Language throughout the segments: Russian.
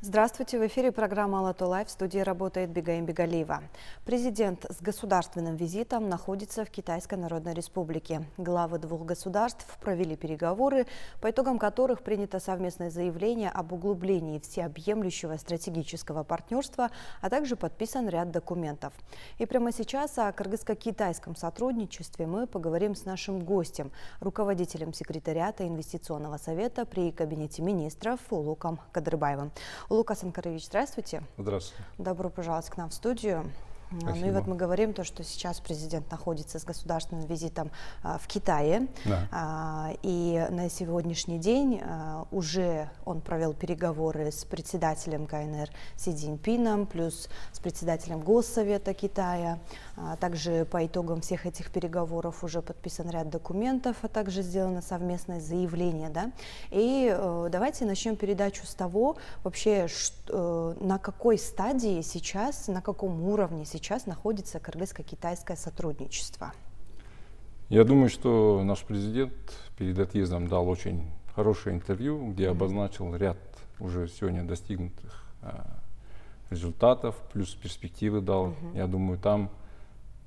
Здравствуйте, в эфире программа «Алату Лайв», в студии работает Бигаим Бигалиева. Президент с государственным визитом находится в Китайской Народной Республике. Главы двух государств провели переговоры, по итогам которых принято совместное заявление об углублении всеобъемлющего стратегического партнерства, а также подписан ряд документов. И прямо сейчас о кыргызско-китайском сотрудничестве мы поговорим с нашим гостем, руководителем секретариата инвестиционного совета при Кабинете министров Улуком Кадырбаевым. Улук Асанкарович, здравствуйте. Здравствуйте. Добро пожаловать к нам в студию. Спасибо. Ну и вот мы говорим то, что сейчас президент находится с государственным визитом в Китае. Да. И на сегодняшний день уже он провел переговоры с председателем КНР Си Цзиньпином, плюс с председателем Госсовета Китая. Также по итогам всех этих переговоров уже подписан ряд документов, а также сделано совместное заявление. Да? И давайте начнем передачу с того, вообще, на какой стадии сейчас, на каком уровне сейчас находится кыргызско-китайское сотрудничество. Я думаю, что наш президент перед отъездом дал очень хорошее интервью, где обозначил ряд уже сегодня достигнутых результатов, плюс перспективы дал. Я думаю, там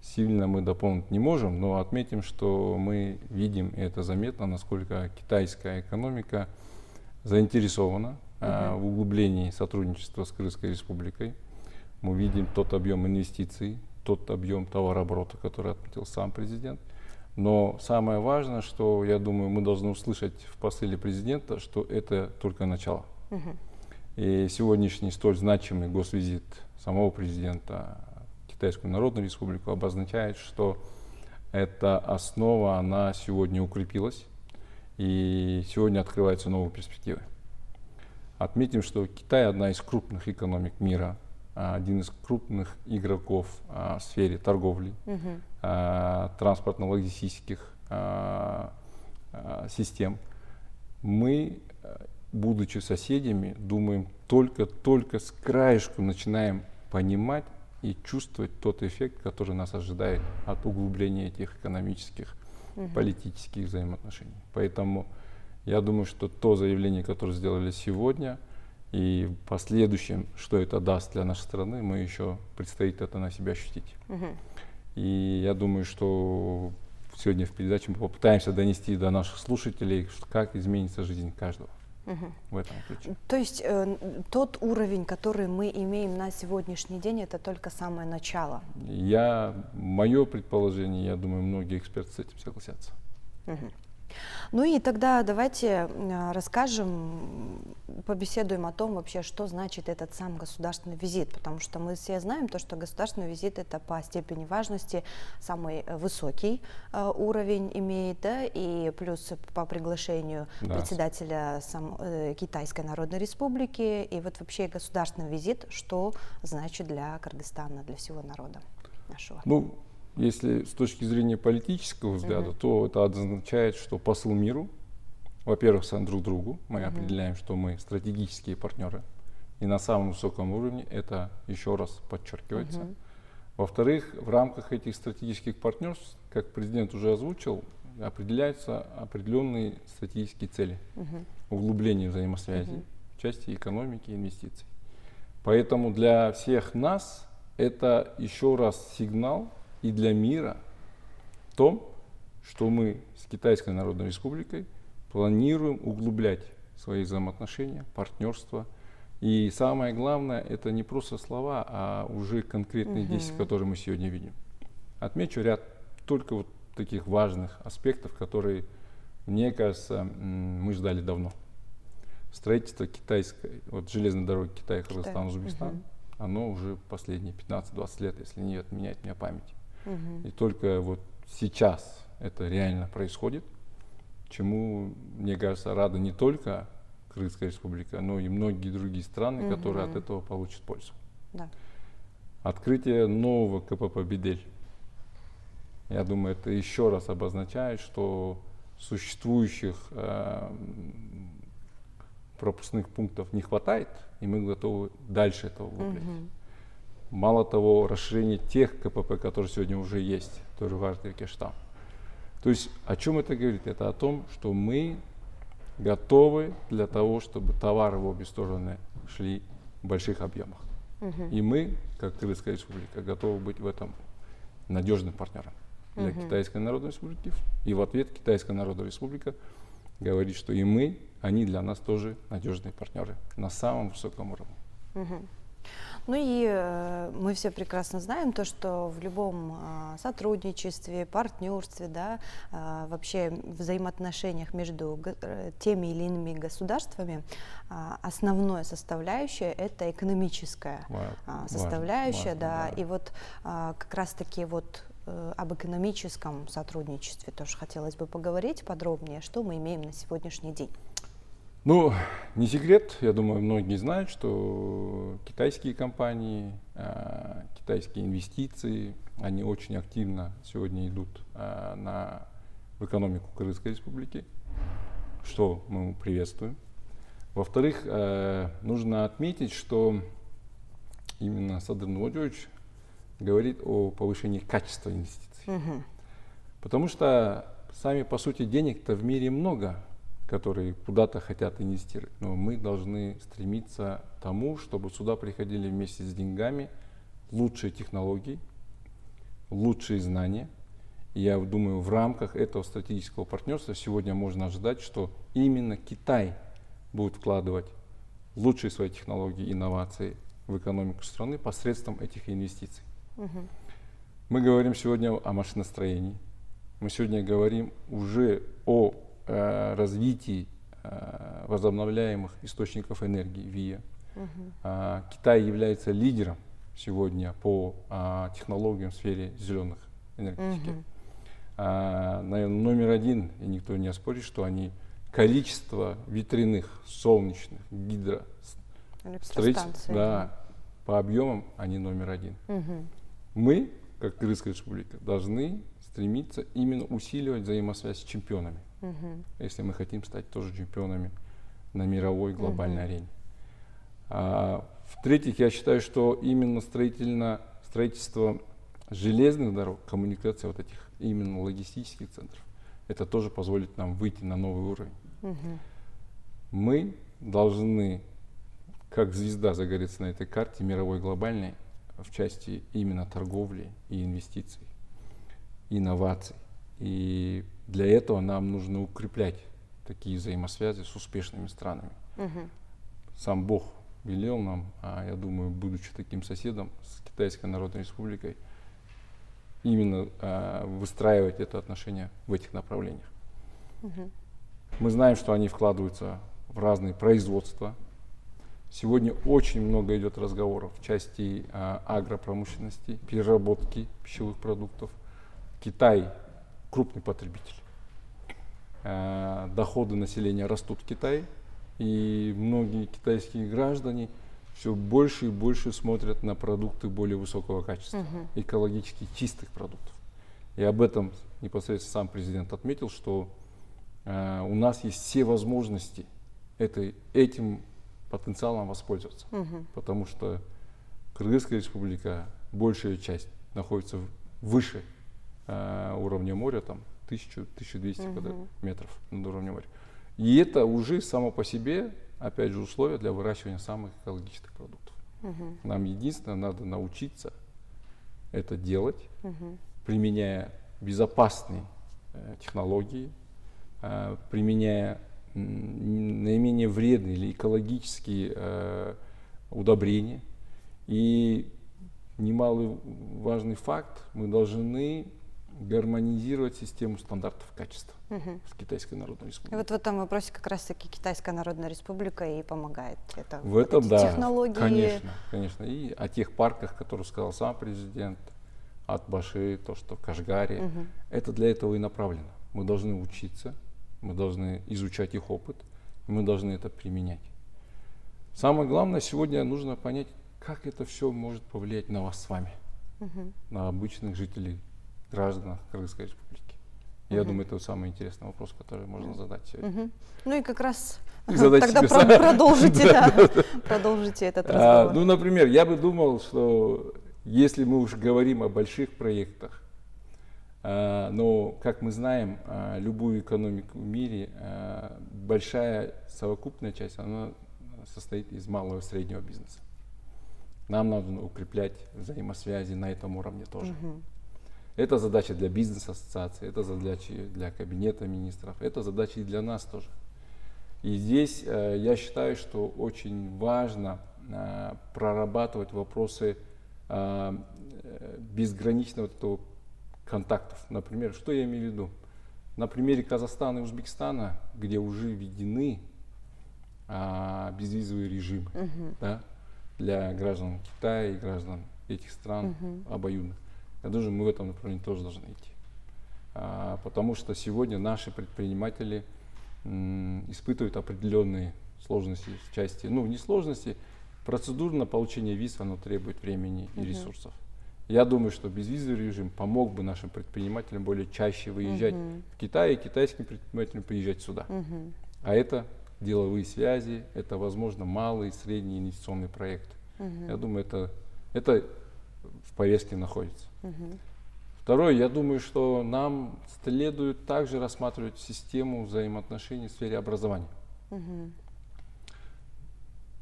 сильно мы дополнить не можем, но отметим, что мы видим, и это заметно, насколько китайская экономика заинтересована в углублении сотрудничества с Кыргызской республикой. Мы видим тот объем инвестиций, тот объем товарооборота, который отметил сам президент. Но самое важное, что, я думаю, мы должны услышать в посыле президента, что это только начало. И сегодняшний столь значимый госвизит самого президента в Китайскую Народную Республику обозначает, что эта основа, она сегодня укрепилась, и сегодня открываются новые перспективы. Отметим, что Китай одна из крупных экономик мира, один из крупных игроков в сфере торговли, транспортно-логистических систем. Мы, будучи соседями, думаем, только с краешку начинаем понимать и чувствовать тот эффект, который нас ожидает от углубления этих экономических, политических взаимоотношений. Поэтому я думаю, что то заявление, которое сделали сегодня, и в последующем, что это даст для нашей страны, мы еще предстоит это на себя ощутить. И я думаю, что сегодня в передаче мы попытаемся донести до наших слушателей, как изменится жизнь каждого в этом ключе. То есть тот уровень, который мы имеем на сегодняшний день, это только самое начало? Мое предположение, я думаю, многие эксперты с этим согласятся. Ну и тогда давайте расскажем, побеседуем о том вообще, что значит этот сам государственный визит, потому что мы все знаем то, что государственный визит это по степени важности самый высокий уровень имеет, да, и плюс по приглашению председателя Китайской Народной Республики, и вот вообще государственный визит, что значит для Кыргызстана, для всего народа нашего. Если с точки зрения политического взгляда, то это означает, что посыл миру, во-первых, друг другу, мы определяем, что мы стратегические партнеры, и на самом высоком уровне это еще раз подчеркивается. Во-вторых, в рамках этих стратегических партнерств, как президент уже озвучил, определяются определенные стратегические цели, углубление взаимосвязи в части экономики и инвестиций. Поэтому для всех нас это еще раз сигнал и для мира в том, что мы с Китайской Народной Республикой планируем углублять свои взаимоотношения, партнерство. И самое главное, это не просто слова, а уже конкретные действия, которые мы сегодня видим. Отмечу ряд только вот таких важных аспектов, которые, мне кажется, мы ждали давно. Строительство китайской, железной дороги Китай-Кыргызстан-Узбекистан, оно уже последние 15-20 лет, если не отменять мне память. И только вот сейчас это реально происходит, чему, мне кажется, рада не только Кыргызская республика, но и многие другие страны, которые от этого получат пользу. Открытие нового КПП Бедель, я думаю, это еще раз обозначает, что существующих пропускных пунктов не хватает, и мы готовы дальше этого углублять. Мало того, расширение тех КПП, которые сегодня уже есть, тоже важный Кештам. То есть о чем это говорит? Это о том, что мы готовы для того, чтобы товары в обе стороны шли больших объемах. И мы, как Кыргызская республика, готовы быть в этом надежным партнером для Китайской Народной Республики. И в ответ Китайская Народная Республика говорит, что и мы, они для нас тоже надежные партнеры на самом высоком уровне. Ну и мы все прекрасно знаем то, что в любом сотрудничестве, партнерстве, да, вообще взаимоотношениях между теми или иными государствами основная составляющая – это экономическая составляющая, да. И вот как раз-таки вот об экономическом сотрудничестве тоже хотелось бы поговорить подробнее, что мы имеем на сегодняшний день. Ну, не секрет, я думаю, многие знают, что китайские компании, китайские инвестиции, они очень активно сегодня идут в экономику Кыргызской республики, что мы приветствуем. Во-вторых, нужно отметить, что именно Садыр Нурматович говорит о повышении качества инвестиций. Потому что сами, по сути, денег-то в мире много, которые куда-то хотят инвестировать. Но мы должны стремиться к тому, чтобы сюда приходили вместе с деньгами лучшие технологии, лучшие знания. И я думаю, в рамках этого стратегического партнерства сегодня можно ожидать, что именно Китай будет вкладывать лучшие свои технологии, инновации в экономику страны посредством этих инвестиций. Мы говорим сегодня о машиностроении. Мы сегодня говорим уже о развитии возобновляемых источников энергии ВИА. Китай является лидером сегодня по технологиям в сфере зеленых энергетики. Наверное, номер один, и никто не оспорит, что они количество ветряных, солнечных, гидростроительств, да, по объемам они номер один. Мы, как Кыргызская республика, должны стремиться именно усиливать взаимосвязь с чемпионами, если мы хотим стать тоже чемпионами на мировой глобальной арене. В-третьих, я считаю, что именно строительство железных дорог, коммуникация вот этих именно логистических центров, это тоже позволит нам выйти на новый уровень. Мы должны, как звезда, загореться на этой карте мировой глобальной в части именно торговли и инвестиций, инноваций. И для этого нам нужно укреплять такие взаимосвязи с успешными странами. Сам Бог велел нам, я думаю, будучи таким соседом с Китайской Народной Республикой, именно выстраивать это отношение в этих направлениях. Мы знаем, что они вкладываются в разные производства. Сегодня очень много идет разговоров в части агропромышленности, переработки пищевых продуктов. Китай крупный потребитель. Доходы населения растут в Китае, и многие китайские граждане все больше и больше смотрят на продукты более высокого качества, экологически чистых продуктов. И об этом непосредственно сам президент отметил, что у нас есть все возможности этим потенциалом воспользоваться, потому что Кыргызская республика, большая часть находится выше уровня моря, там 1000-1200 метров над уровнем моря. И это уже само по себе, опять же, условия для выращивания самых экологичных продуктов. Нам единственное надо научиться это делать, применяя безопасные технологии, применяя наименее вредные или экологические удобрения. И немалый важный факт, мы должны гармонизировать систему стандартов качества с Китайской Народной Республикой. И вот в этом вопросе как раз-таки Китайская Народная Республика и помогает. Это в этом, да, технологии. Конечно. И о тех парках, которые сказал сам президент, от Баши, то, что в Кашгаре, это для этого и направлено. Мы должны учиться, мы должны изучать их опыт, мы должны это применять. Самое главное, сегодня нужно понять, как это все может повлиять на вас с вами, на обычных жителей, граждан Кыргызской республики. Я думаю, это самый интересный вопрос, который можно задать сегодня. Ну и как раз тогда продолжите этот разговор. Ну, например, я бы думал, что если мы уж говорим о больших проектах, но, как мы знаем, любую экономику в мире, большая совокупная часть, она состоит из малого и среднего бизнеса. Нам надо укреплять взаимосвязи на этом уровне тоже. Это задача для бизнес-ассоциации, это задача для кабинета министров, это задача и для нас тоже. И здесь я считаю, что очень важно прорабатывать вопросы безграничного этого контактов. Например, что я имею в виду? На примере Казахстана и Узбекистана, где уже введены безвизовые режимы, да, для граждан Китая и граждан этих стран обоюдно. Я думаю, мы в этом направлении тоже должны идти. Потому что сегодня наши предприниматели испытывают определенные сложности в части, ну не сложности, процедура на получение виз, оно требует времени и ресурсов. Я думаю, что безвизовый режим помог бы нашим предпринимателям более чаще выезжать в Китай и китайским предпринимателям приезжать сюда. А это деловые связи, это, возможно, малые и средние инвестиционные проекты. Я думаю, это в повестке находится. Второе, я думаю, что нам следует также рассматривать систему взаимоотношений в сфере образования.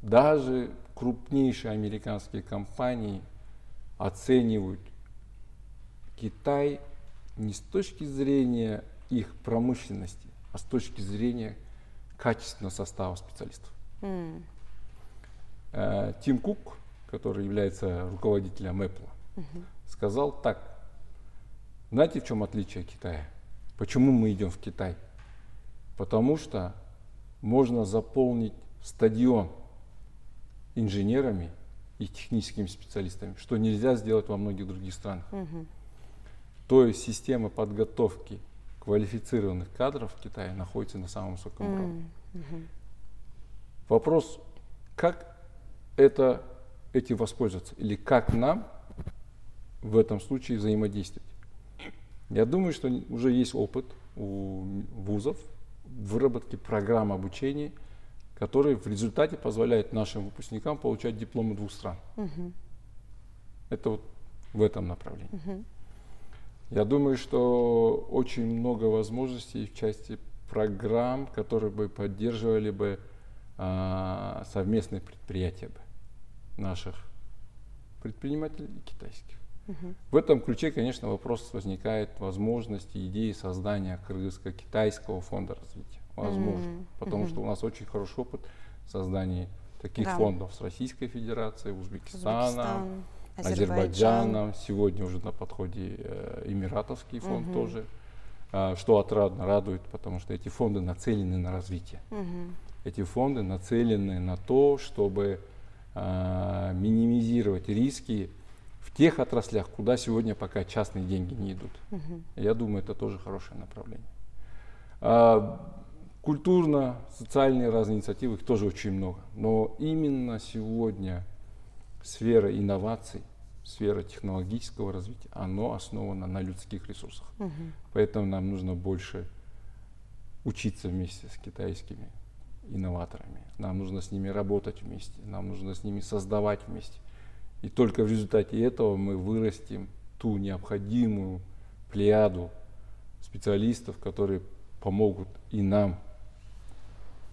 Даже крупнейшие американские компании оценивают Китай не с точки зрения их промышленности, а с точки зрения качественного состава специалистов. Тим Кук, который является руководителем Apple, сказал так: знаете, в чем отличие Китая? Почему мы идем в Китай? Потому что можно заполнить стадион инженерами и техническими специалистами, что нельзя сделать во многих других странах. То есть система подготовки квалифицированных кадров в Китае находится на самом высоком уровне. Вопрос, как этим воспользоваться, или как нам в этом случае взаимодействовать. Я думаю, что уже есть опыт у вузов в выработке программ обучения, которые в результате позволяют нашим выпускникам получать дипломы 2 стран. Это вот в этом направлении. Я думаю, что очень много возможностей в части программ, которые бы поддерживали бы совместные предприятия наших предпринимателей и китайских. В этом ключе, конечно, вопрос возникает возможности, идеи создания кыргызско-китайского фонда развития. Возможно, потому что у нас очень хороший опыт создания таких фондов с Российской Федерацией, Узбекистаном, Азербайджаном. Сегодня уже на подходе Эмиратовский фонд тоже, что отрадно радует, потому что эти фонды нацелены на развитие. Эти фонды нацелены на то, чтобы минимизировать риски в тех отраслях, куда сегодня пока частные деньги не идут. Я думаю, это тоже хорошее направление. Культурно-социальные разные инициативы, их тоже очень много. Но именно сегодня сфера инноваций, сфера технологического развития, оно основано на людских ресурсах. Поэтому нам нужно больше учиться вместе с китайскими инноваторами. Нам нужно с ними работать вместе, нам нужно с ними создавать вместе. И только в результате этого мы вырастим ту необходимую плеяду специалистов, которые помогут и нам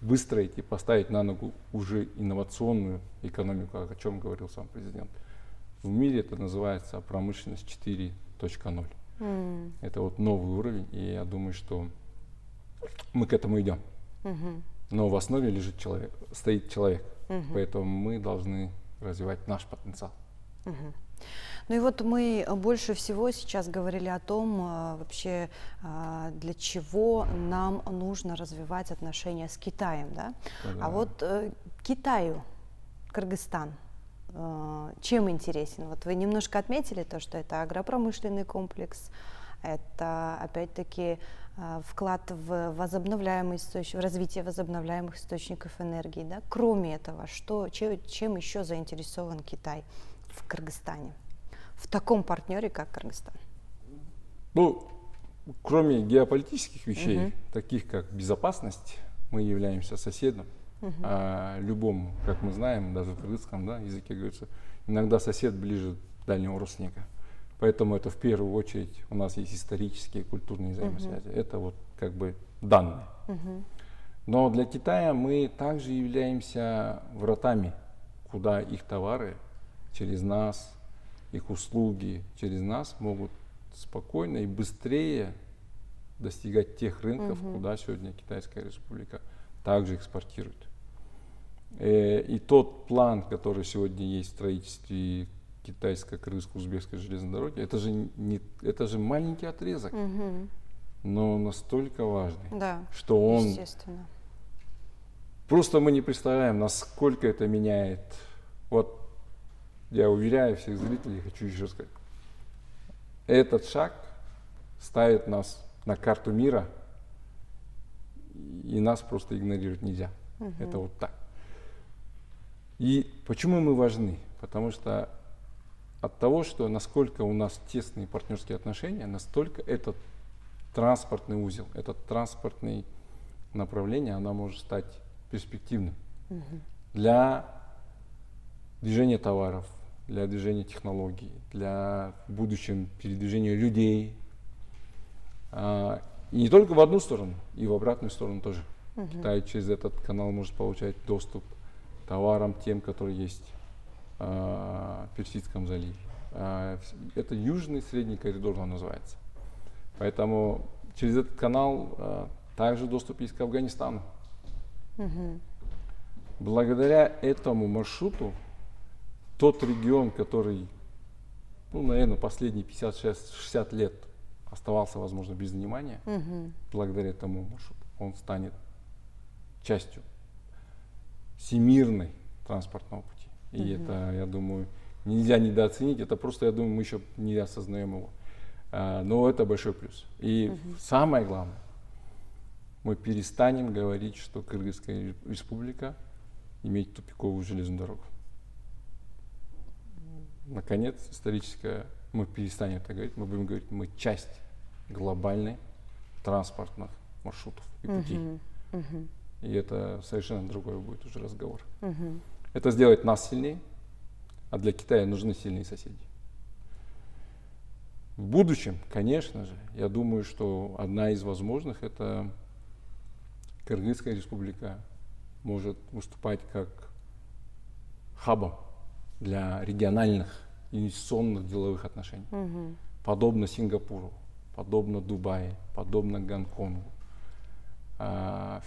выстроить и поставить на ногу уже инновационную экономику, о чем говорил сам президент. В мире это называется промышленность 4.0. Это вот новый уровень, и я думаю, что мы к этому идем. Но в основе стоит человек, поэтому мы должны развивать наш потенциал. Ну и вот мы больше всего сейчас говорили о том, вообще, для чего нам нужно развивать отношения с Китаем, да? А вот Китаю, Кыргызстан, чем интересен? Вот вы немножко отметили то, что это агропромышленный комплекс, это опять-таки вклад в в развитие возобновляемых источников энергии, да? Кроме этого, чем еще заинтересован Китай в Кыргызстане, в таком партнере, как Кыргызстан? Ну, кроме геополитических вещей, таких как безопасность, мы являемся соседом. Любому, как мы знаем, даже в кыргызском языке говорится, иногда сосед ближе дальнего родственника. Поэтому это в первую очередь у нас есть исторические, культурные взаимосвязи. Это вот как бы данные. Но для Китая мы также являемся вратами, куда их товары через нас, их услуги через нас могут спокойно и быстрее достигать тех рынков, куда сегодня Китайская Республика также экспортирует. И тот план, который сегодня есть в строительстве китайско-кыргызско-узбекской железной дороги, это же маленький отрезок, но настолько важный, Да, что он... естественно. Просто мы не представляем, насколько это меняет. Вот я уверяю всех зрителей, хочу еще раз сказать, этот шаг ставит нас на карту мира, и нас просто игнорировать нельзя. Это вот так. И почему мы важны? Потому что от того, что насколько у нас тесные партнерские отношения, настолько этот транспортный узел, это транспортное направление, оно может стать перспективным для движения товаров, для движения технологий, для в будущем передвижения людей. И не только в одну сторону, и в обратную сторону тоже. Китай через этот канал может получать доступ к товарам тем, которые есть в Персидском заливе. Это южный средний коридор, он называется. Поэтому через этот канал также доступ есть к Афганистану. Благодаря этому маршруту тот регион, который, ну, наверное, последние 50-60 лет оставался, возможно, без внимания, благодаря этому маршруту он станет частью всемирной транспортного пути. И это, я думаю, нельзя недооценить, это просто, я думаю, мы еще не осознаем его. Но это большой плюс. И самое главное, мы перестанем говорить, что Кыргызская Республика имеет тупиковую железную дорогу. Наконец, историческое, мы перестанем это говорить, мы будем говорить, мы часть глобальной транспортных маршрутов и путей. И это совершенно другой будет уже разговор. Это сделает нас сильнее, а для Китая нужны сильные соседи. В будущем, конечно же, я думаю, что одна из возможных, это Кыргызская Республика может выступать как хабом для региональных инвестиционных деловых отношений. Подобно Сингапуру, подобно Дубаю, подобно Гонконгу.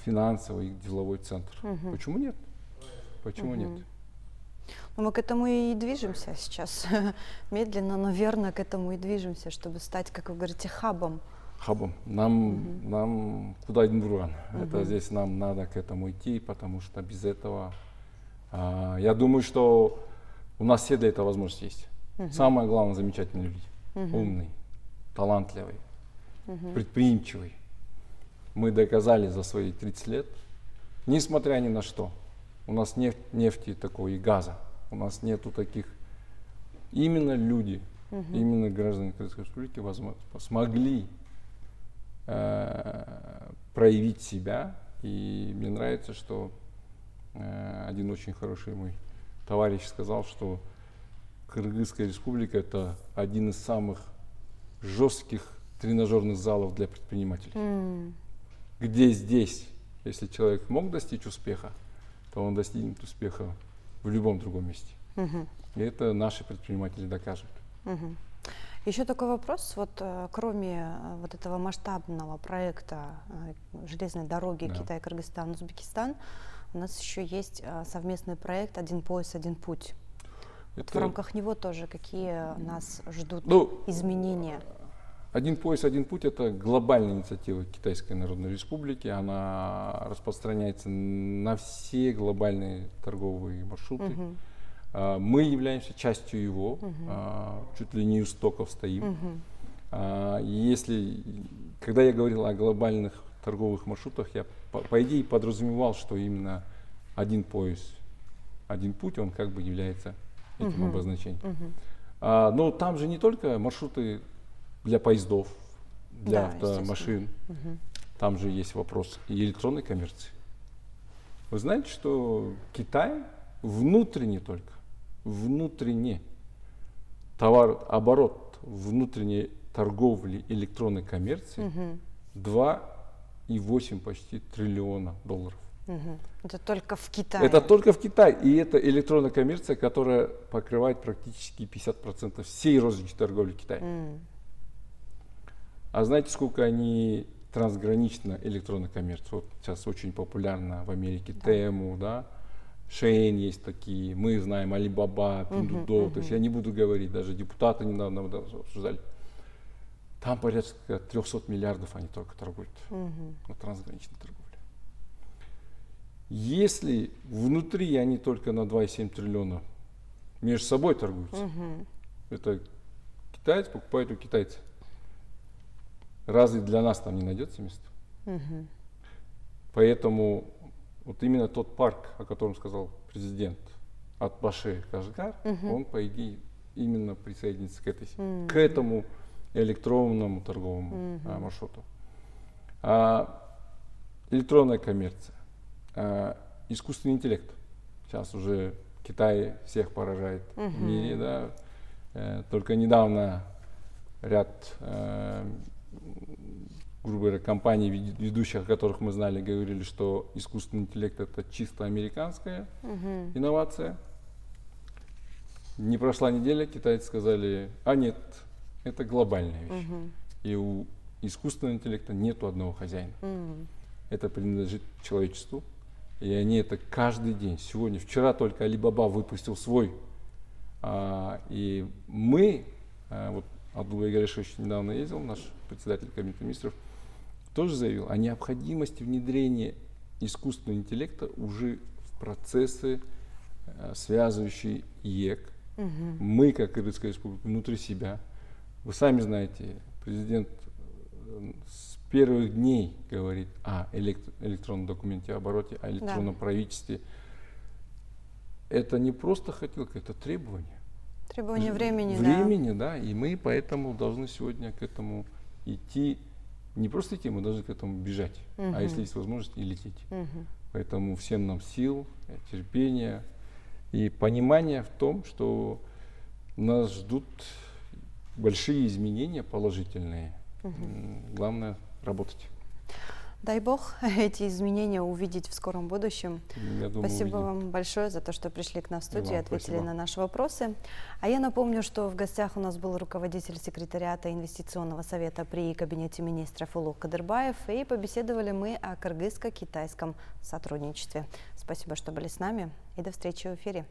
Финансовый деловой центр. Почему нет? Почему нет? Но мы к этому и движемся сейчас. Медленно, но верно к этому и движемся, чтобы стать, как вы говорите, хабом. Хабом. Нам куда один буран. Это здесь нам надо к этому идти, потому что без этого, я думаю, что у нас все для этого возможности есть. Самое главное, замечательные люди. Умные, талантливые, предприимчивые. Мы доказали за свои 30 лет, несмотря ни на что, у нас нет нефти такой и газа, у нас нету таких. Именно люди, именно граждане Кыргызской Республики смогли проявить себя. И мне нравится, что один очень хороший мой товарищ сказал, что Кыргызская Республика — это один из самых жестких тренажерных залов для предпринимателей. Где здесь, если человек мог достичь успеха, то он достигнет успеха в любом другом месте. И это наши предприниматели докажут. Еще такой вопрос, вот кроме вот этого масштабного проекта железной дороги Китай, Кыргызстан, Узбекистан, у нас еще есть совместный проект «Один пояс, один путь». Вот в рамках него тоже какие нас ждут изменения? «Один пояс, один путь» — это глобальная инициатива Китайской Народной Республики. Она распространяется на все глобальные торговые маршруты. Мы являемся частью его, чуть ли не у истоков стоим. Когда я говорил о глобальных торговых маршрутах, я по идее подразумевал, что именно один пояс, один путь, он как бы является этим обозначением. Но там же не только маршруты для поездов, для автомашин, там же есть вопрос и электронной коммерции. Вы знаете, что Китай внутренне товарооборот внутренней торговли электронной коммерции 2,8 почти триллиона долларов. Это только в Китае? Это только в Китае. И это электронная коммерция, которая покрывает практически 50% всей розничной торговли Китая. А знаете, сколько они трансгранично электронной коммерции? Вот сейчас очень популярна в Америке Тему, да? Шейн есть такие, мы знаем Алибаба, Пиндудо, то есть я не буду говорить, даже депутаты недавно обсуждали. Там порядка 300 миллиардов они только торгуют, на трансграничной торговле. Если внутри они только на 2,7 триллиона между собой торгуются, это китаец покупает у китайца. Разве для нас там не найдется место? Поэтому вот именно тот парк, о котором сказал президент, от Баши Кашгар, он, по идее, именно присоединится к этому электронному торговому маршруту. Электронная коммерция, искусственный интеллект. Сейчас уже Китай всех поражает в мире. Да? Только недавно ряд грубо говоря, компаний, ведущих, о которых мы знали, говорили, что искусственный интеллект это чисто американская инновация. Не прошла неделя, китайцы сказали, а нет, это глобальная вещь. И у искусственного интеллекта нету одного хозяина. Это принадлежит человечеству. И они это каждый день. Сегодня, вчера только Alibaba выпустил свой. И мы, вот Абдулбай Гаришевич недавно ездил, наш председатель Кабинета министров, тоже заявил о необходимости внедрения искусственного интеллекта уже в процессы, связывающие ИЕК. Мы, как Кыргызская республика, внутри себя. Вы сами знаете, президент с первых дней говорит о электронном документе обороте, о электронном правительстве. Это не просто хотелка, это требование. Требование времени, да. И мы поэтому должны сегодня к этому идти. Не просто идти, мы должны к этому бежать. А если есть возможность, и лететь. Поэтому всем нам сил, терпения и понимания в том, что нас ждут большие изменения положительные. Главное работать. Дай бог эти изменения увидеть в скором будущем. Спасибо вам большое за то, что пришли к нам в студию и ответили на наши вопросы. А я напомню, что в гостях у нас был руководитель секретариата инвестиционного совета при Кабинете министров Улуг Кадырбаев. И побеседовали мы о кыргызско-китайском сотрудничестве. Спасибо, что были с нами. И до встречи в эфире.